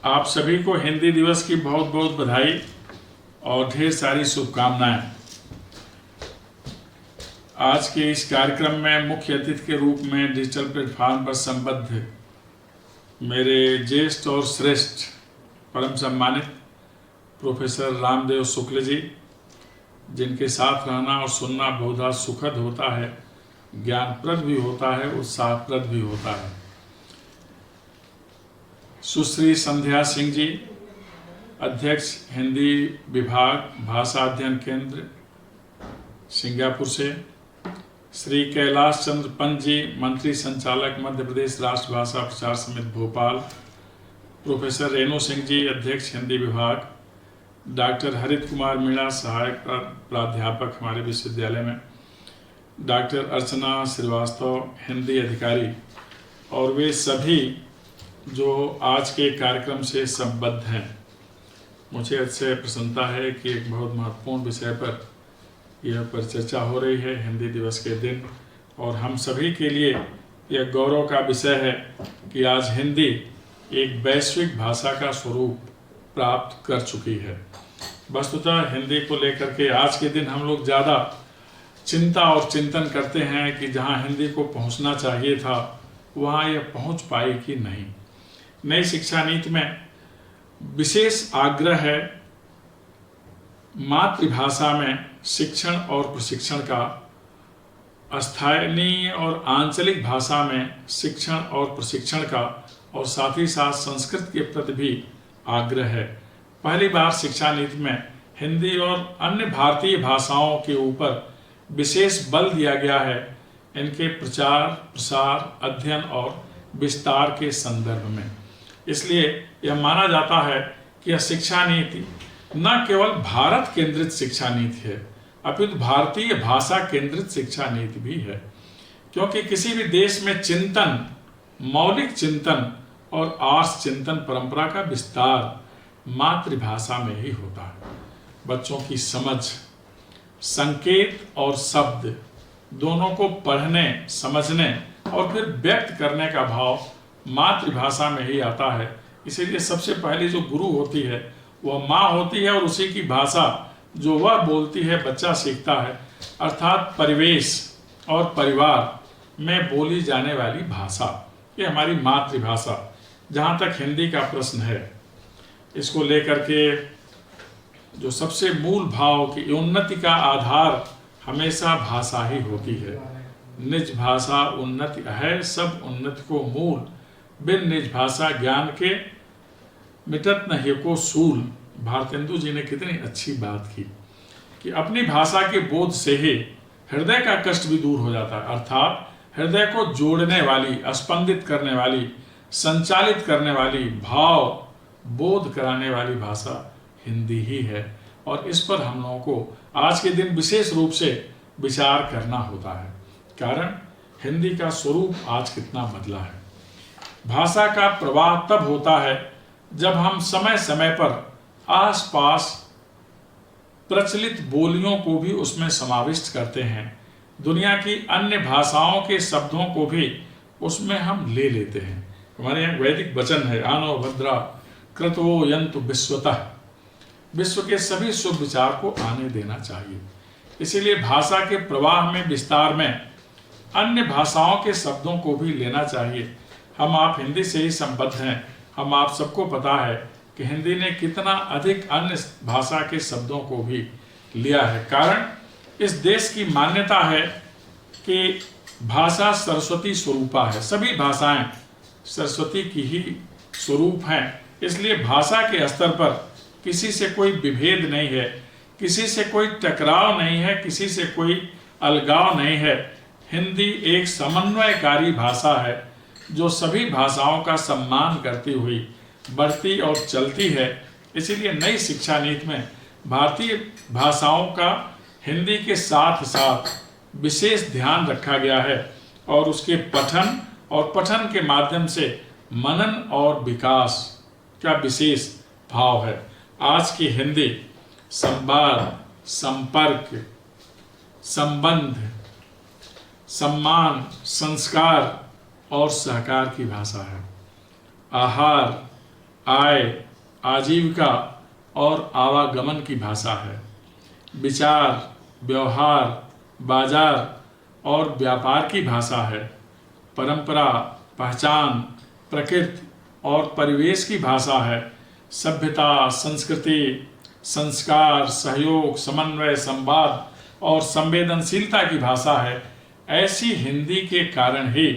आप सभी को हिंदी दिवस की बहुत बहुत बधाई और ढेर सारी शुभकामनाएं। आज के इस कार्यक्रम में मुख्य अतिथि के रूप में डिजिटल प्लेटफॉर्म पर संबद्ध मेरे ज्येष्ठ और श्रेष्ठ परम सम्मानित प्रोफेसर रामदेव शुक्ल जी, जिनके साथ रहना और सुनना बहुधा सुखद होता है, ज्ञानप्रद भी होता है, उत्साहप्रद भी होता है। सुश्री संध्या सिंह जी, अध्यक्ष हिंदी विभाग भाषा अध्ययन केंद्र सिंगापुर से। श्री कैलाश चंद्र पंत जी, मंत्री संचालक मध्य प्रदेश राष्ट्र भाषा प्रचार समिति भोपाल। प्रोफेसर रेणु सिंह जी, अध्यक्ष हिंदी विभाग। डॉक्टर हरित कुमार मीणा, सहायक प्राध्यापक हमारे विश्वविद्यालय में। डॉक्टर अर्चना श्रीवास्तव, हिंदी अधिकारी, और वे सभी जो आज के कार्यक्रम से संबद्ध हैं। मुझे अच्छे प्रसन्नता है कि एक बहुत महत्वपूर्ण विषय पर यह परिचर्चा हो रही है हिंदी दिवस के दिन, और हम सभी के लिए यह गौरव का विषय है कि आज हिंदी एक वैश्विक भाषा का स्वरूप प्राप्त कर चुकी है। वस्तुतः हिंदी को लेकर के आज के दिन हम लोग ज़्यादा चिंता और चिंतन करते हैं कि जहां हिंदी को पहुंचना चाहिए था वहां यह पहुंच पाई कि नहीं। नई शिक्षा नीति में विशेष आग्रह है मातृभाषा में शिक्षण और प्रशिक्षण का, स्थानीय और आंचलिक भाषा में शिक्षण और प्रशिक्षण का, और साथ ही साथ संस्कृत के प्रति भी आग्रह है। पहली बार शिक्षा नीति में हिंदी और अन्य भारतीय भाषाओं के ऊपर विशेष बल दिया गया है, इनके प्रचार प्रसार, अध्ययन और विस्तार के संदर्भ में। इसलिए यह माना जाता है कि यह शिक्षा नीति न केवल भारत केंद्रित शिक्षा नीति है, अपितु भारतीय भाषा केंद्रित शिक्षा नीति भी है। क्योंकि किसी भी देश में चिंतन, मौलिक चिंतन और आर्ष चिंतन परंपरा का विस्तार मातृभाषा में ही होता है। बच्चों की समझ, संकेत और शब्द दोनों को पढ़ने, समझने और फिर व्यक्त करने का भाव मातृभाषा में ही आता है। इसीलिए सबसे पहली जो गुरु होती है वह माँ होती है, और उसी की भाषा जो वह बोलती है बच्चा सीखता है, अर्थात परिवेश और परिवार में बोली जाने वाली भाषा, ये हमारी मातृभाषा। जहाँ तक हिंदी का प्रश्न है, इसको लेकर के जो सबसे मूल भाव की उन्नति का आधार हमेशा भाषा ही होती है। निज भाषा उन्नति है, सब उन्नति को मूल, बिन निज भाषा ज्ञान के मिटत न एको सूल। भारतेंदु जी ने कितनी अच्छी बात की कि अपनी भाषा के बोध से ही हृदय का कष्ट भी दूर हो जाता है। अर्थात हृदय को जोड़ने वाली, स्पंदित करने वाली, संचालित करने वाली, भाव बोध कराने वाली भाषा हिंदी ही है। और इस पर हम लोगों को आज के दिन विशेष रूप से विचार करना होता है। कारण हिंदी का स्वरूप आज कितना बदला है। भाषा का प्रवाह तब होता है जब हम समय समय पर आसपास प्रचलित बोलियों को भी उसमें समाविष्ट करते हैं। दुनिया की अन्य भाषाओं के शब्दों को भी उसमें हम ले लेते हैं। हमारे यहाँ वैदिक वचन है, आनो भद्रा कृतवो यंतु विश्वतः। विश्व के सभी शुभ विचार को आने देना चाहिए। इसीलिए भाषा के प्रवाह में, विस्तार में अन्य भाषाओं के शब्दों को भी लेना चाहिए। हम आप हिंदी से ही संबद्ध हैं। हम आप सबको पता है कि हिंदी ने कितना अधिक अन्य भाषा के शब्दों को भी लिया है। कारण इस देश की मान्यता है कि भाषा सरस्वती स्वरूपा है। सभी भाषाएं सरस्वती की ही स्वरूप हैं। इसलिए भाषा के स्तर पर किसी से कोई विभेद नहीं है, किसी से कोई टकराव नहीं है, किसी से कोई अलगाव नहीं है। हिंदी एक समन्वयकारी भाषा है जो सभी भाषाओं का सम्मान करती हुई बढ़ती और चलती है। इसीलिए नई शिक्षा नीति में भारतीय भाषाओं का हिंदी के साथ साथ विशेष ध्यान रखा गया है, और उसके पठन और पठन के माध्यम से मनन और विकास का विशेष भाव है। आज की हिंदी संवाद, संपर्क, संबंध, सम्मान, संस्कार और सहकार की भाषा है। आहार, आय, आजीविका और आवागमन की भाषा है। विचार, व्यवहार, बाजार और व्यापार की भाषा है। परंपरा, पहचान, प्रकृति और परिवेश की भाषा है। सभ्यता, संस्कृति, संस्कार, सहयोग, समन्वय, संवाद और संवेदनशीलता की भाषा है। ऐसी हिंदी के कारण ही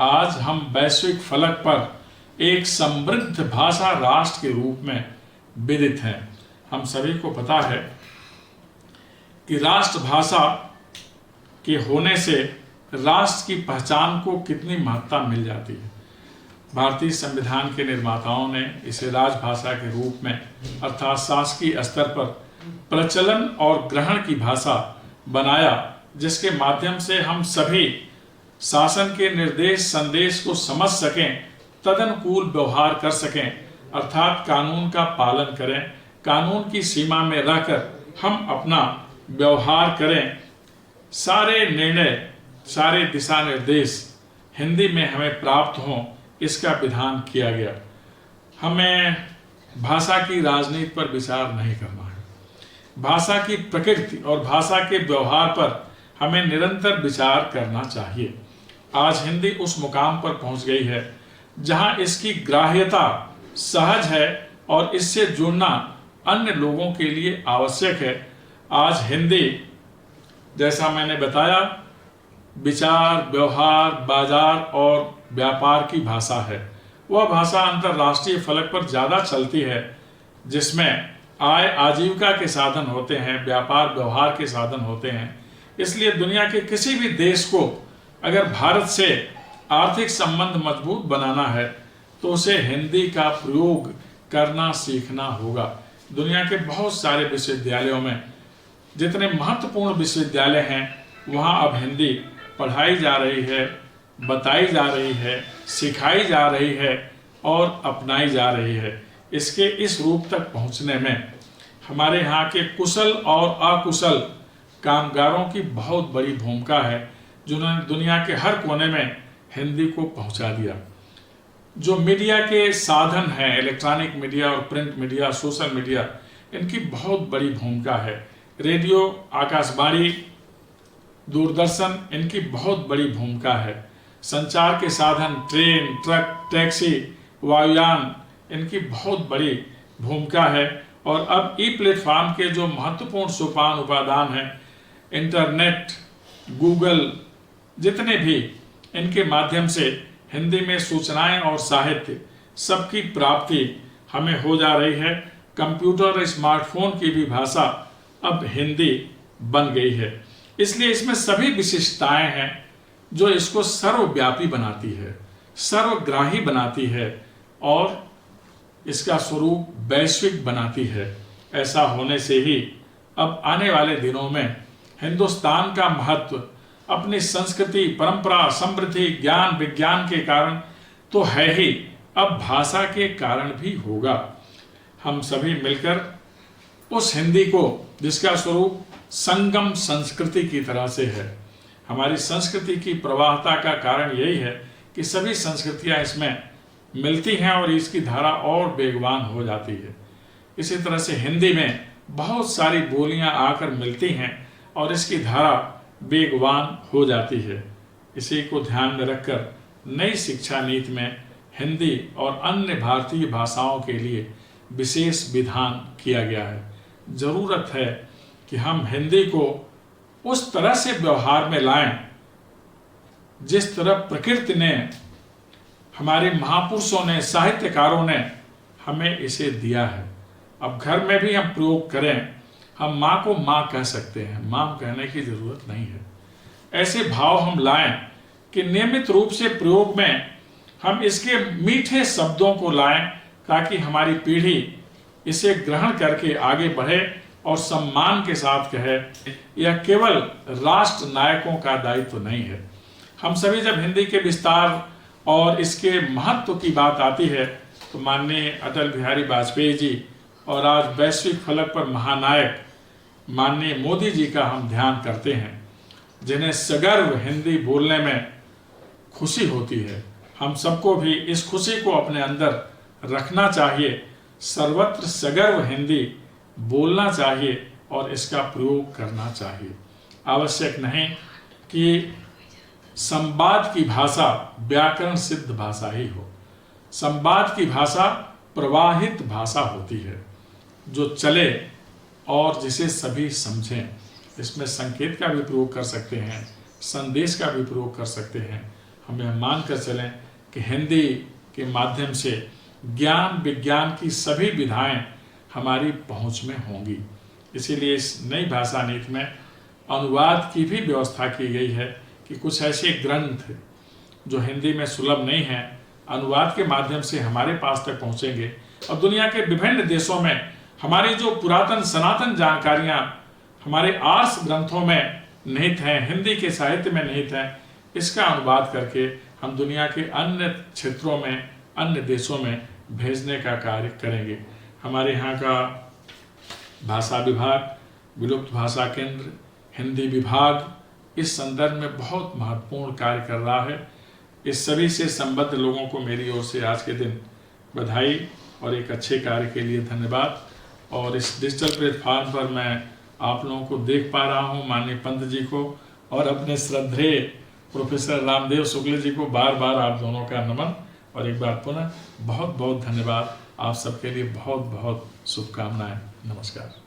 आज हम वैश्विक फलक पर एक समृद्ध भाषा राष्ट्र के रूप में विदित हैं। हम सभी को पता है कि राष्ट्रभाषा के होने से राष्ट्र की पहचान को कितनी महत्ता मिल जाती है। भारतीय संविधान के निर्माताओं ने इसे राजभाषा के रूप में अर्थात शासकीय स्तर पर प्रचलन और ग्रहण की भाषा बनाया, जिसके माध्यम से हम सभी शासन के निर्देश संदेश को समझ सकें, तदनुकूल व्यवहार कर सकें, अर्थात कानून का पालन करें, कानून की सीमा में रहकर हम अपना व्यवहार करें। सारे निर्णय, सारे दिशा निर्देश हिंदी में हमें प्राप्त हों, इसका विधान किया गया। हमें भाषा की राजनीति पर विचार नहीं करना है। भाषा की प्रकृति और भाषा के व्यवहार पर हमें निरंतर विचार करना चाहिए। आज हिंदी उस मुकाम पर पहुंच गई है जहां इसकी ग्राह्यता सहज है और इससे जुड़ना अन्य लोगों के लिए आवश्यक है। आज हिंदी, जैसा मैंने बताया, विचार, व्यवहार, बाजार और व्यापार की भाषा है। वह भाषा अंतर्राष्ट्रीय फलक पर ज़्यादा चलती है, जिसमें आय, आजीविका के साधन होते हैं, व्यापार, व्यवहार के साधन होते हैं। इसलिए दुनिया के किसी भी देश को अगर भारत से आर्थिक संबंध मजबूत बनाना है तो उसे हिंदी का प्रयोग करना सीखना होगा। दुनिया के बहुत सारे विश्वविद्यालयों में, जितने महत्वपूर्ण विश्वविद्यालय हैं, वहाँ अब हिंदी पढ़ाई जा रही है, बताई जा रही है, सिखाई जा रही है और अपनाई जा रही है। इसके इस रूप तक पहुंचने में हमारे यहाँ के कुशल और अकुशल कामगारों की बहुत बड़ी भूमिका है, जिन्होंने दुनिया के हर कोने में हिंदी को पहुंचा दिया। जो मीडिया के साधन हैं, इलेक्ट्रॉनिक मीडिया और प्रिंट मीडिया, सोशल मीडिया, इनकी बहुत बड़ी भूमिका है। रेडियो, आकाशवाणी, दूरदर्शन, इनकी बहुत बड़ी भूमिका है। संचार के साधन, ट्रेन, ट्रक, टैक्सी, वायुयान, इनकी बहुत बड़ी भूमिका है। और अब ई प्लेटफॉर्म के जो महत्वपूर्ण सोपान उपादान हैं, इंटरनेट, गूगल, जितने भी, इनके माध्यम से हिंदी में सूचनाएं और साहित्य सबकी प्राप्ति हमें हो जा रही है। कंप्यूटर और स्मार्टफोन की भी भाषा अब हिंदी बन गई है। इसलिए इसमें सभी विशिष्टताएं हैं जो इसको सर्वव्यापी बनाती है, सर्वग्राही बनाती है और इसका स्वरूप वैश्विक बनाती है। ऐसा होने से ही अब आने वाले दिनों में हिंदुस्तान का महत्व अपनी संस्कृति, परंपरा, समृद्धि, ज्ञान, विज्ञान के कारण तो है ही, अब भाषा के कारण भी होगा। हम सभी मिलकर उस हिंदी को, जिसका स्वरूप संगम संस्कृति की तरह से है, हमारी संस्कृति की प्रवाहता का कारण यही है कि सभी संस्कृतियां इसमें मिलती हैं और इसकी धारा और वेगवान हो जाती है। इसी तरह से हिंदी में बहुत सारी बोलियां आकर मिलती हैं और इसकी धारा वेगवान हो जाती है। इसी को ध्यान में रखकर नई शिक्षा नीति में हिंदी और अन्य भारतीय भाषाओं के लिए विशेष विधान किया गया है। ज़रूरत है कि हम हिंदी को उस तरह से व्यवहार में लाएं जिस तरह प्रकृति ने, हमारे महापुरुषों ने, साहित्यकारों ने हमें इसे दिया है। अब घर में भी हम प्रयोग करें। हम माँ को माँ कह सकते हैं, माँ कहने की जरूरत नहीं है। ऐसे भाव हम लाएं कि नियमित रूप से प्रयोग में हम इसके मीठे शब्दों को लाएं, ताकि हमारी पीढ़ी इसे ग्रहण करके आगे बढ़े और सम्मान के साथ कहे। यह केवल राष्ट्र नायकों का दायित्व नहीं है। हम सभी जब हिंदी के विस्तार और इसके महत्व की बात आती है तो माननीय अटल बिहारी वाजपेयी जी और आज वैश्विक फलक पर महानायक माननीय मोदी जी का हम ध्यान करते हैं, जिन्हें सगर्व हिंदी बोलने में खुशी होती है। हम सबको भी इस खुशी को अपने अंदर रखना चाहिए। सर्वत्र सगर्व हिंदी बोलना चाहिए और इसका प्रयोग करना चाहिए। आवश्यक नहीं कि संवाद की भाषा व्याकरण सिद्ध भाषा ही हो। संवाद की भाषा प्रवाहित भाषा होती है, जो चले और जिसे सभी समझें। इसमें संकेत का भी प्रयोग कर सकते हैं, संदेश का भी प्रयोग कर सकते हैं। हमें मानकर चलें कि हिंदी के माध्यम से ज्ञान विज्ञान की सभी विधाएं हमारी पहुंच में होंगी। इसीलिए इस नई भाषा नीति में अनुवाद की भी व्यवस्था की गई है कि कुछ ऐसे ग्रंथ जो हिंदी में सुलभ नहीं हैं, अनुवाद के माध्यम से हमारे पास तक पहुंचेंगे और दुनिया के विभिन्न देशों में हमारी जो पुरातन सनातन जानकारियां हमारे आर्ष ग्रंथों में निहित हैं, हिंदी के साहित्य में निहित हैं, इसका अनुवाद करके हम दुनिया के अन्य क्षेत्रों में, अन्य देशों में भेजने का कार्य करेंगे। हमारे यहाँ का भाषा विभाग, विलुप्त भाषा केंद्र, हिंदी विभाग इस संदर्भ में बहुत महत्वपूर्ण कार्य कर रहा है। इस सभी से संबद्ध लोगों को मेरी ओर से आज के दिन बधाई और एक अच्छे कार्य के लिए धन्यवाद। और इस डिजिटल प्लेटफॉर्म पर मैं आप लोगों को देख पा रहा हूँ, माननीय पंत जी को और अपने श्रद्धेय प्रोफेसर रामदेव शुक्ल जी को बार बार आप दोनों का नमन और एक बार पुनः बहुत बहुत धन्यवाद। आप सबके लिए बहुत बहुत शुभकामनाएं। नमस्कार।